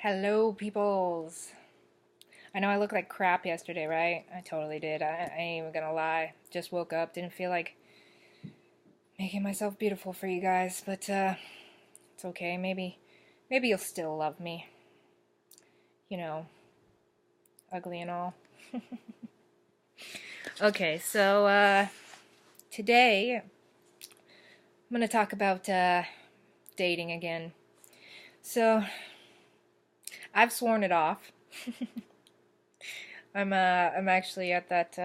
Hello, peoples. I know I looked like crap yesterday, right? I totally did. I ain't even gonna lie. Just woke up, didn't feel like making myself beautiful for you guys, but it's okay. Maybe you'll still love me. You know, ugly and all. Okay, so today I'm gonna talk about dating again. So I've sworn it off. I'm actually at that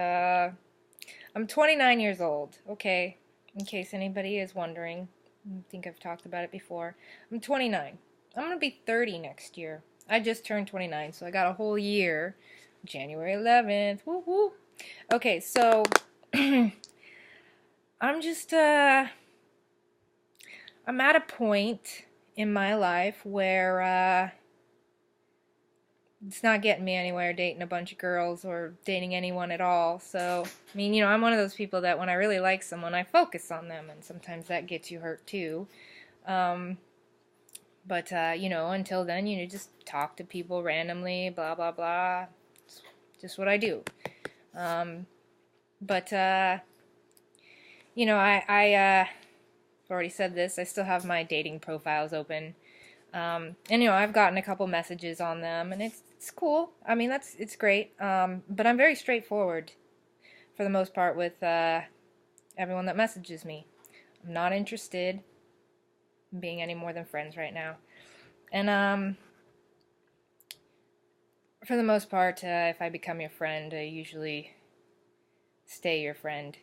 I'm 29 years old, okay? In case anybody is wondering. I think I've talked about it before. I'm 29. I'm going to be 30 next year. I just turned 29, so I got a whole year. January 11th. Woo woo. Okay, so I'm just I'm at a point in my life where it's not getting me anywhere dating a bunch of girls or dating anyone at all. So, I mean, I'm one of those people that when I really like someone, I focus on them, and sometimes that gets you hurt too. Um, but, until then, just talk to people randomly, blah, blah, blah. It's just what I do. Um, but, I've already said this, I still have my dating profiles open. And I've gotten a couple messages on them, and it's cool. I mean, it's great. But I'm very straightforward for the most part with everyone that messages me. I'm not interested in being any more than friends right now. And for the most part, if I become your friend, I usually stay your friend.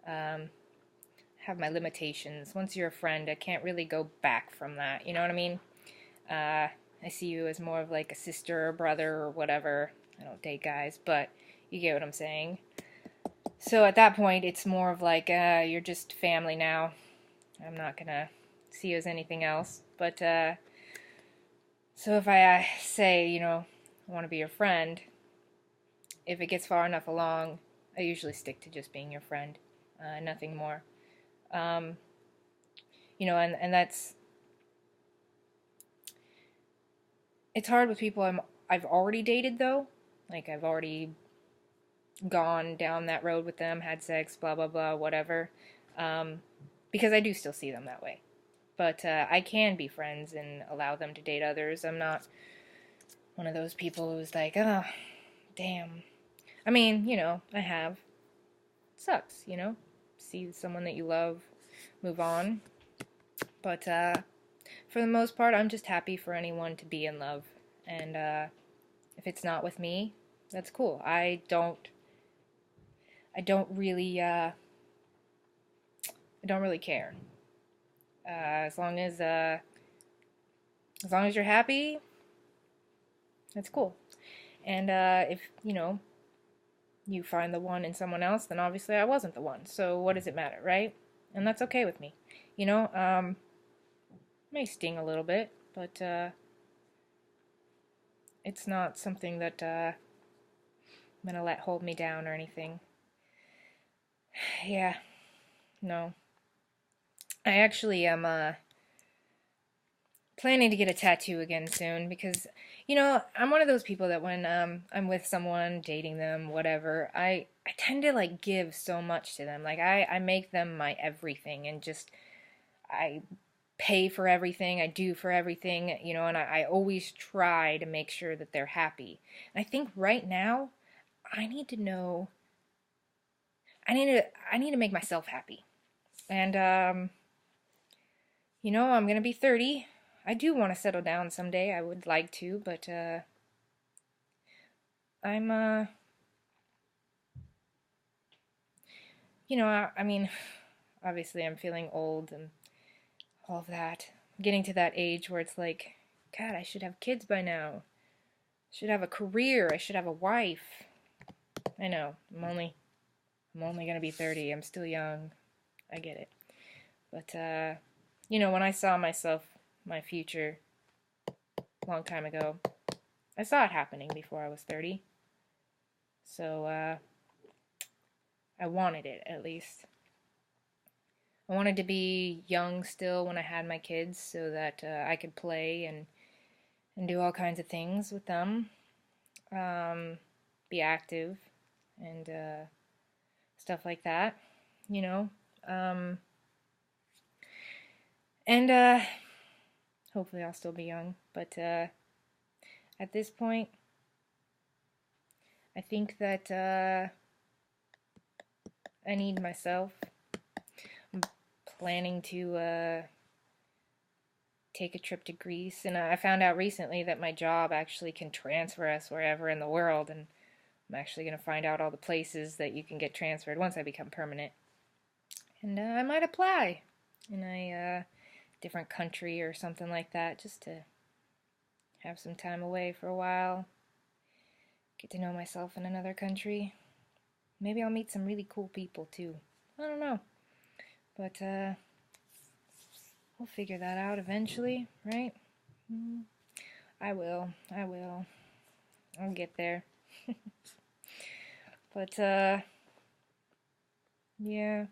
Have my limitations. Once you're a friend, I can't really go back from that. You know what I mean? I see you as more of like a sister or brother or whatever. I don't date guys, but you get what I'm saying. So at that point, it's more of like, you're just family now. I'm not gonna see you as anything else. But, so if I say, I want to be your friend, if it gets far enough along, I usually stick to just being your friend. Nothing more. Um, and that's, it's hard with people I've already dated though. Like I've already gone down that road with them, had sex, blah blah blah, whatever. Because I do still see them that way. But I can be friends and allow them to date others. I'm not one of those people who's like, oh, damn. I mean, I have. It sucks, see someone that you love move on. But for the most part, I'm just happy for anyone to be in love. And if it's not with me, that's cool. I don't really care. As long as you're happy, that's cool. And if you find the one in someone else, then obviously I wasn't the one. So what does it matter, right? And that's okay with me. May sting a little bit, but it's not something that I'm gonna let hold me down or anything. Yeah, no. I actually am planning to get a tattoo again soon because, I'm one of those people that when I'm with someone, dating them, whatever, I tend to like give so much to them. Like I make them my everything and just I pay for everything, I do for everything, and I always try to make sure that they're happy. And I think right now I need to know I need to make myself happy. And I'm gonna be 30. I do want to settle down someday. I would like to, but I'm I mean, obviously I'm feeling old and all of that. I'm getting to that age where it's like, God, I should have kids by now. I should have a career. I should have a wife. I know. I'm only gonna be 30. I'm still young. I get it. But when I saw my future a long time ago, I saw it happening before I was 30. So I wanted it at least. I wanted to be young still when I had my kids so that I could play and do all kinds of things with them. Be active and stuff like that, you know. And hopefully I'll still be young, but at this point, I think that I need myself. I'm planning to take a trip to Greece, and I found out recently that my job actually can transfer us wherever in the world, and I'm actually going to find out all the places that you can get transferred once I become permanent. And I might apply in a different country or something like that, just to have some time away for a while, get to know myself in another country. Maybe I'll meet some really cool people too. I don't know. But we'll figure that out eventually, right? I will. I'll get there. But yeah.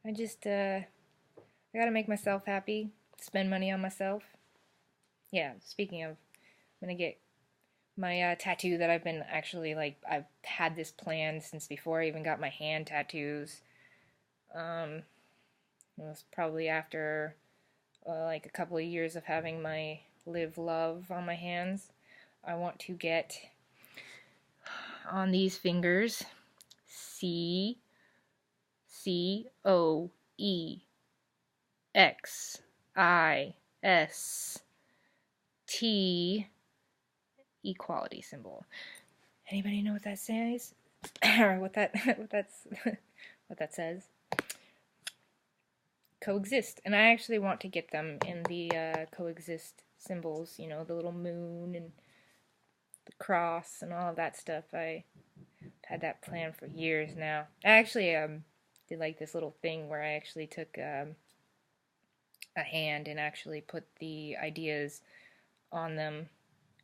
I gotta make myself happy, spend money on myself. Yeah, speaking of, I'm gonna get my tattoo that I've been actually, like, I've had this planned since before I even got my hand tattoos. It was probably after like a couple of years of having my Live Love on my hands. I want to get on these fingers COEXIST, equality symbol. Anybody know what that says? Or what that says? Coexist. And I actually want to get them in the coexist symbols, you know, the little moon and the cross and all of that stuff. I've had that plan for years now. I actually did like this little thing where I actually took a hand and actually put the ideas on them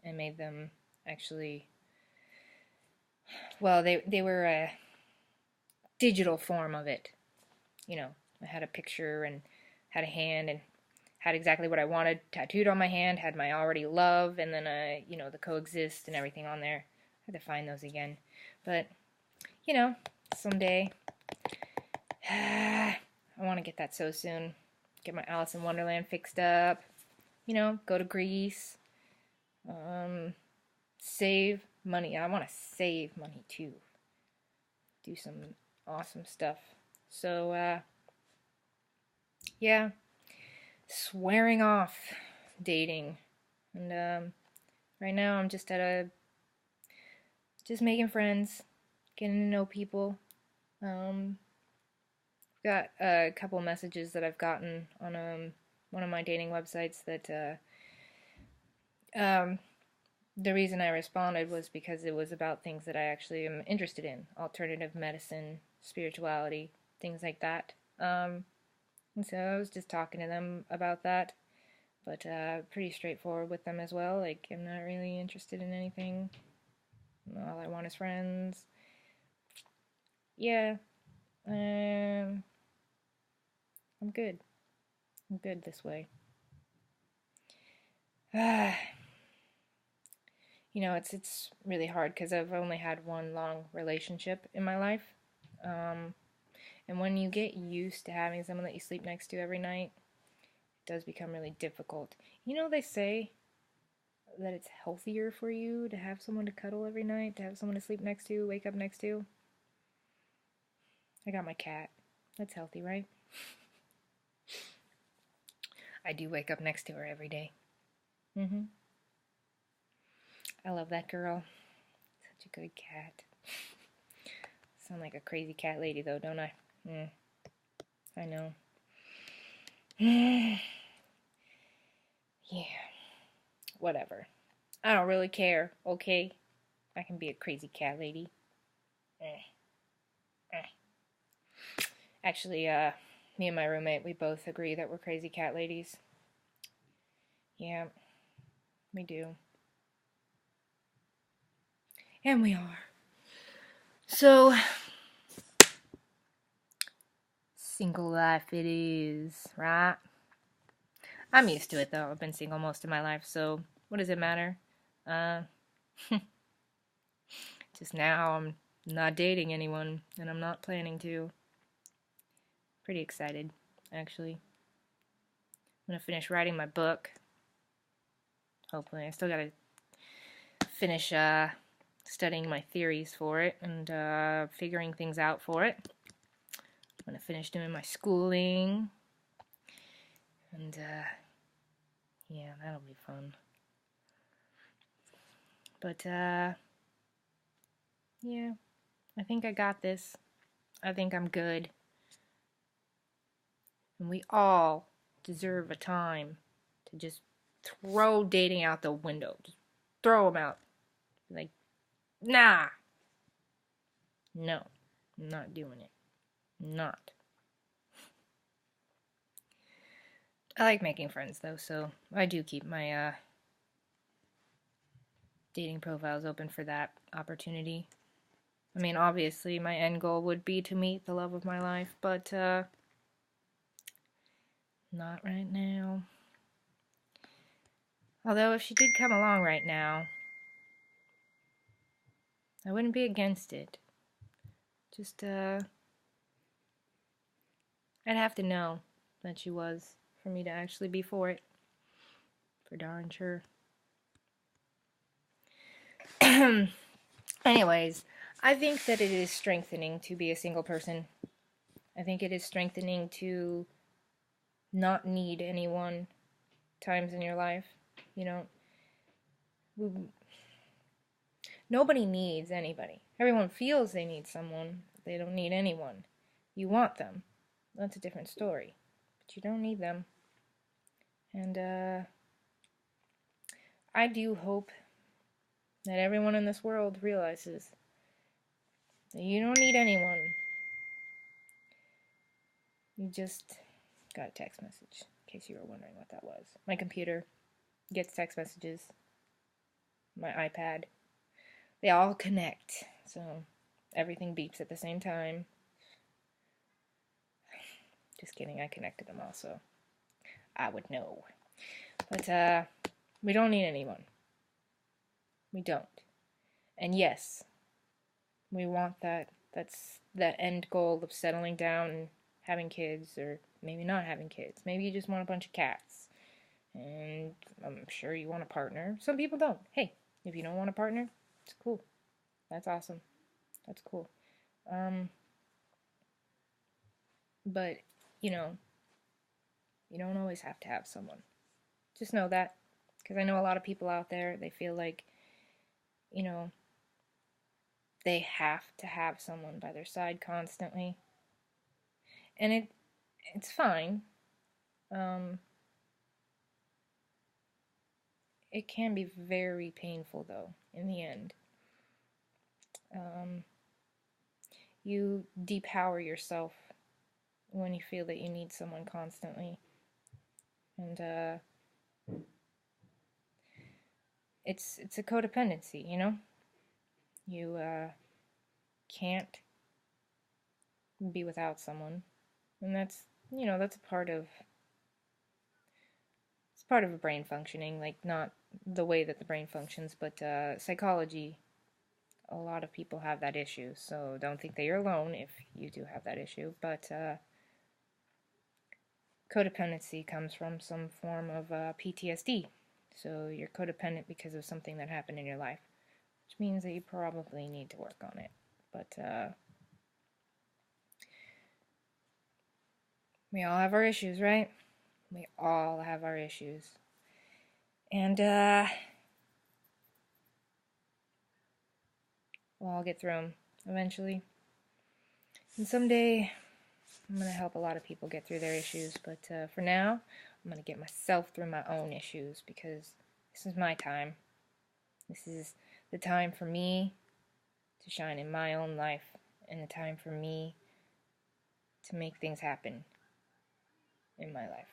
and made them actually, well, they were a digital form of it. You know, I had a picture and had a hand and had exactly what I wanted tattooed on my hand, had my already love, and then, you know, the coexist and everything on there. I had to find those again. But, you know, someday, I want to get that so soon. Get my Alice in Wonderland fixed up, you know, go to Greece, save money. I want to save money too. Do some awesome stuff. So, yeah, swearing off dating. And right now I'm just just making friends, getting to know people. Got a couple messages that I've gotten on one of my dating websites that the reason I responded was because it was about things that I actually am interested in: alternative medicine, spirituality, things like that. And so I was just talking to them about that, but pretty straightforward with them as well. Like, I'm not really interested in anything. All I want is friends. Yeah, I'm good. I'm good this way. You know, it's really hard because I've only had one long relationship in my life. And when you get used to having someone that you sleep next to every night, it does become really difficult. You know, they say that it's healthier for you to have someone to cuddle every night, to have someone to sleep next to, wake up next to. I got my cat. That's healthy, right? I do wake up next to her every day. I love that girl. Such a good cat. Sound like a crazy cat lady though, don't I? I know. Yeah. Whatever. I don't really care, okay? I can be a crazy cat lady. Actually, me and my roommate, we both agree that we're crazy cat ladies. Yeah, we do. And we are. So, single life it is, right? I'm used to it though. I've been single most of my life, so what does it matter? Uh, just now I'm not dating anyone, and I'm not planning to. Pretty excited, actually. I'm gonna finish writing my book. Hopefully, I still gotta finish studying my theories for it and figuring things out for it. I'm gonna finish doing my schooling, and yeah, that'll be fun. But yeah, I think I got this. I think I'm good. And we all deserve a time to just throw dating out the window. Just throw them out. Like, nah. No, I'm not doing it. Not. I like making friends though, so I do keep my dating profiles open for that opportunity. I mean, obviously, my end goal would be to meet the love of my life, but not right now. Although, if she did come along right now, I wouldn't be against it. Just, I'd have to know that she was for me to actually be for it. For darn sure. Anyways, I think that it is strengthening to be a single person. I think it is strengthening to not need anyone times in your life. You know, nobody needs anybody. Everyone feels they need someone. They don't need anyone. You want them. That's a different story. But you don't need them. And I do hope that everyone in this world realizes that you don't need anyone. You just got a text message, in case you were wondering what that was. My computer gets text messages. My iPad. They all connect. So everything beeps at the same time. Just kidding, I connected them all, so I would know. But we don't need anyone. We don't. And yes, we want that. That's that end goal of settling down and having kids, or maybe not having kids. Maybe you just want a bunch of cats. And I'm sure you want a partner. Some people don't. Hey, if you don't want a partner, it's cool. That's awesome. That's cool. But, you know, you don't always have to have someone. Just know that. Because I know a lot of people out there, they feel like, you know, they have to have someone by their side constantly. And it's fine. It can be very painful, though, in the end. You depower yourself when you feel that you need someone constantly. And it's a codependency, you know? You can't be without someone. And that's, you know, that's a part of it's part of a brain functioning, like not the way that the brain functions, but psychology. A lot of people have that issue, so don't think that you're alone if you do have that issue. But codependency comes from some form of PTSD. So you're codependent because of something that happened in your life, which means that you probably need to work on it. But we all have our issues, right? We all have our issues. And we'll all get through them eventually. And someday I'm going to help a lot of people get through their issues. But for now, I'm going to get myself through my own issues, because this is my time. This is the time for me to shine in my own life, and the time for me to make things happen in my life.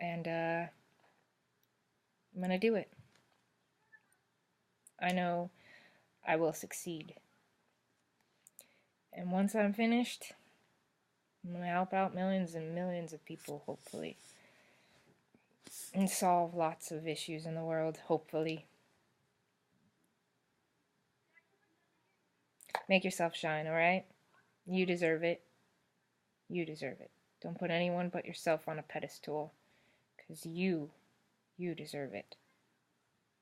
And I'm going to do it. I know I will succeed. And once I'm finished, I'm going to help out millions and millions of people, hopefully. And solve lots of issues in the world, hopefully. Make yourself shine, alright? You deserve it. You deserve it. Don't put anyone but yourself on a pedestal, because you deserve it.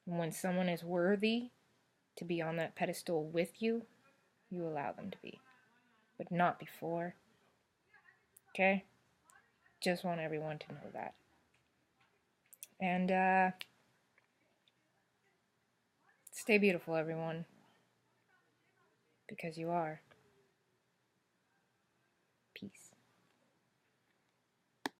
And when someone is worthy to be on that pedestal with you, you allow them to be. But not before. Okay? Just want everyone to know that. And, stay beautiful, everyone. Because you are.